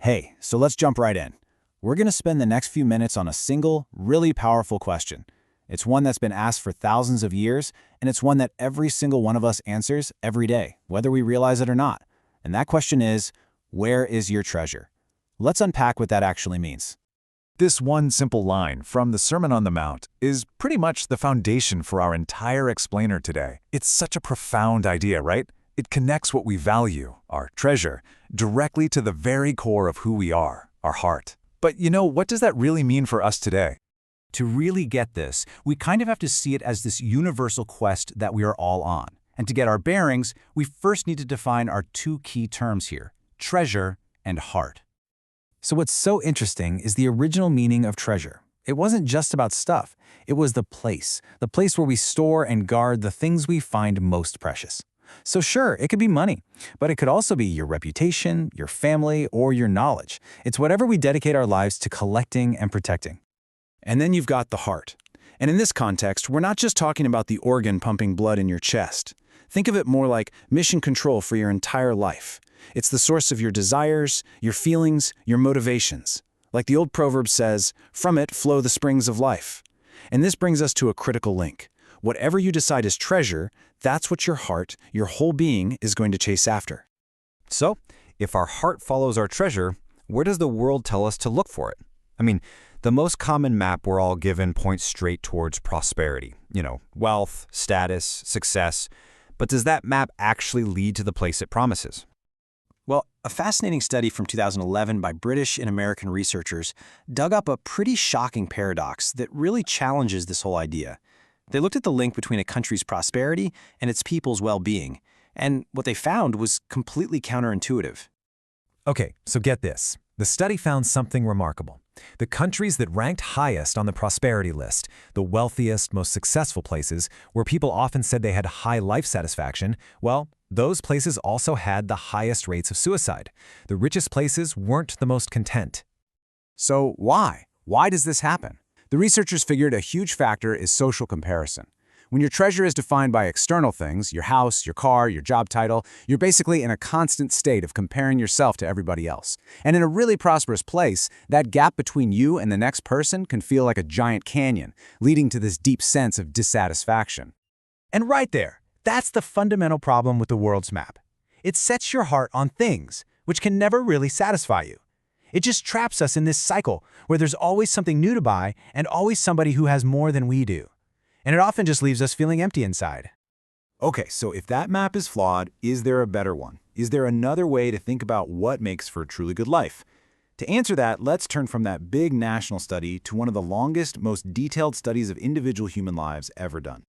Hey, so let's jump right in. We're going to spend the next few minutes on a single, really powerful question. It's one that's been asked for thousands of years, and it's one that every single one of us answers every day, whether we realize it or not. And that question is, where is your treasure? Let's unpack what that actually means. This one simple line from the Sermon on the Mount is pretty much the foundation for our entire explainer today. It's such a profound idea, right? It connects what we value, our treasure, directly to the very core of who we are, our heart. But what does that really mean for us today? To really get this, we kind of have to see it as this universal quest that we are all on. And to get our bearings, we first need to define our two key terms here, treasure and heart. So what's so interesting is the original meaning of treasure. It wasn't just about stuff. It was the place where we store and guard the things we find most precious. So sure, it could be money, but it could also be your reputation, your family, or your knowledge. It's whatever we dedicate our lives to collecting and protecting. And then you've got the heart. And in this context, we're not just talking about the organ pumping blood in your chest. Think of it more like mission control for your entire life. It's the source of your desires, your feelings, your motivations. Like the old proverb says, from it flow the springs of life. And this brings us to a critical link. Whatever you decide is treasure, that's what your heart, your whole being, is going to chase after. So, if our heart follows our treasure, where does the world tell us to look for it? The most common map we're all given points straight towards prosperity. Wealth, status, success. But does that map actually lead to the place it promises? Well, a fascinating study from 2011 by British and American researchers dug up a pretty shocking paradox that really challenges this whole idea. They looked at the link between a country's prosperity and its people's well-being, and what they found was completely counterintuitive. Okay, so get this. The study found something remarkable. The countries that ranked highest on the prosperity list, the wealthiest, most successful places, where people often said they had high life satisfaction, well, those places also had the highest rates of suicide. The richest places weren't the most content. So why? Why does this happen? The researchers figured a huge factor is social comparison. When your treasure is defined by external things, your house, your car, your job title, you're basically in a constant state of comparing yourself to everybody else. And in a really prosperous place, that gap between you and the next person can feel like a giant canyon, leading to this deep sense of dissatisfaction. And right there, that's the fundamental problem with the world's map. It sets your heart on things, which can never really satisfy you. It just traps us in this cycle where there's always something new to buy and always somebody who has more than we do. And it often just leaves us feeling empty inside. Okay, so if that map is flawed, is there a better one? Is there another way to think about what makes for a truly good life? To answer that, let's turn from that big national study to one of the longest, most detailed studies of individual human lives ever done.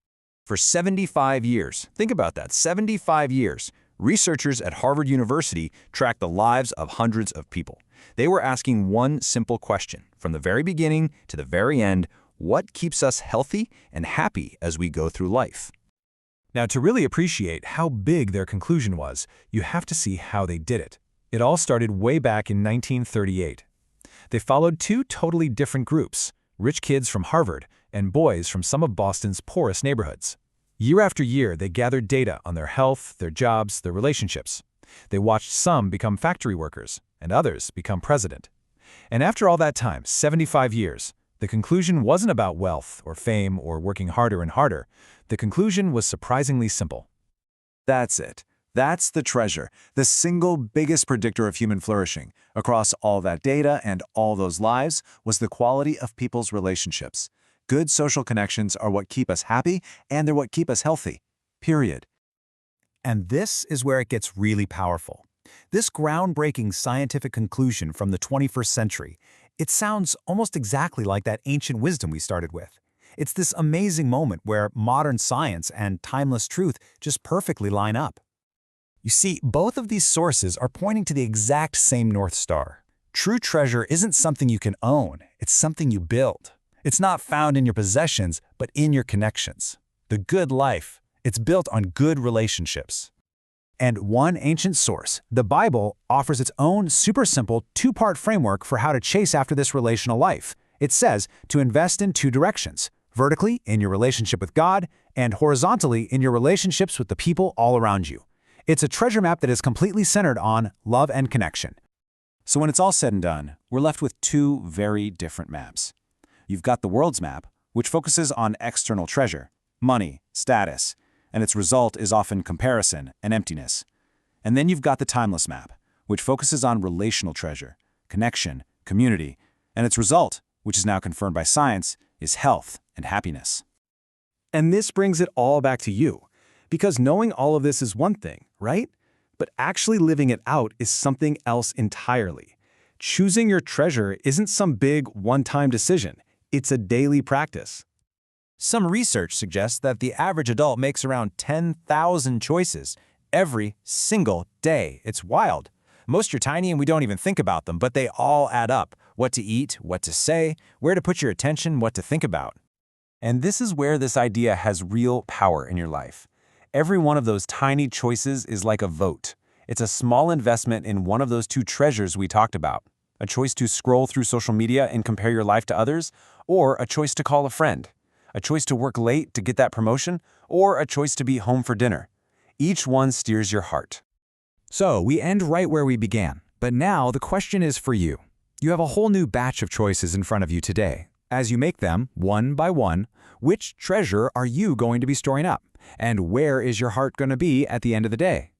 For 75 years, think about that, 75 years, researchers at Harvard University tracked the lives of hundreds of people. They were asking one simple question, from the very beginning to the very end: what keeps us healthy and happy as we go through life? Now, to really appreciate how big their conclusion was, you have to see how they did it. It all started way back in 1938. They followed two totally different groups, rich kids from Harvard and boys from some of Boston's poorest neighborhoods. Year after year, they gathered data on their health, their jobs, their relationships. They watched some become factory workers and others become president. And after all that time, 75 years, the conclusion wasn't about wealth or fame or working harder and harder. The conclusion was surprisingly simple. That's it. That's the treasure, the single biggest predictor of human flourishing across all that data and all those lives was the quality of people's relationships. Good social connections are what keep us happy, and they're what keep us healthy. Period. And this is where it gets really powerful. This groundbreaking scientific conclusion from the 21st century, it sounds almost exactly like that ancient wisdom we started with. It's this amazing moment where modern science and timeless truth just perfectly line up. You see, both of these sources are pointing to the exact same North Star. True treasure isn't something you can own, it's something you build. It's not found in your possessions, but in your connections. The good life, it's built on good relationships. And one ancient source, the Bible, offers its own super simple two-part framework for how to chase after this relational life. It says to invest in two directions: vertically in your relationship with God and horizontally in your relationships with the people all around you. It's a treasure map that is completely centered on love and connection. So when it's all said and done, we're left with two very different maps. You've got the world's map, which focuses on external treasure, money, status, and its result is often comparison and emptiness. And then you've got the timeless map, which focuses on relational treasure, connection, community, and its result, which is now confirmed by science, is health and happiness. And this brings it all back to you, because knowing all of this is one thing, right? But actually living it out is something else entirely. Choosing your treasure isn't some big one-time decision. It's a daily practice. Some research suggests that the average adult makes around 10,000 choices every single day. It's wild. Most are tiny and we don't even think about them, but they all add up. What to eat, what to say, where to put your attention, what to think about. And this is where this idea has real power in your life. Every one of those tiny choices is like a vote. It's a small investment in one of those two treasures we talked about. A choice to scroll through social media and compare your life to others, or a choice to call a friend. A choice to work late to get that promotion, or a choice to be home for dinner. Each one steers your heart. So we end right where we began, but now the question is for you. You have a whole new batch of choices in front of you today. As you make them, one by one, which treasure are you going to be storing up? And where is your heart going to be at the end of the day?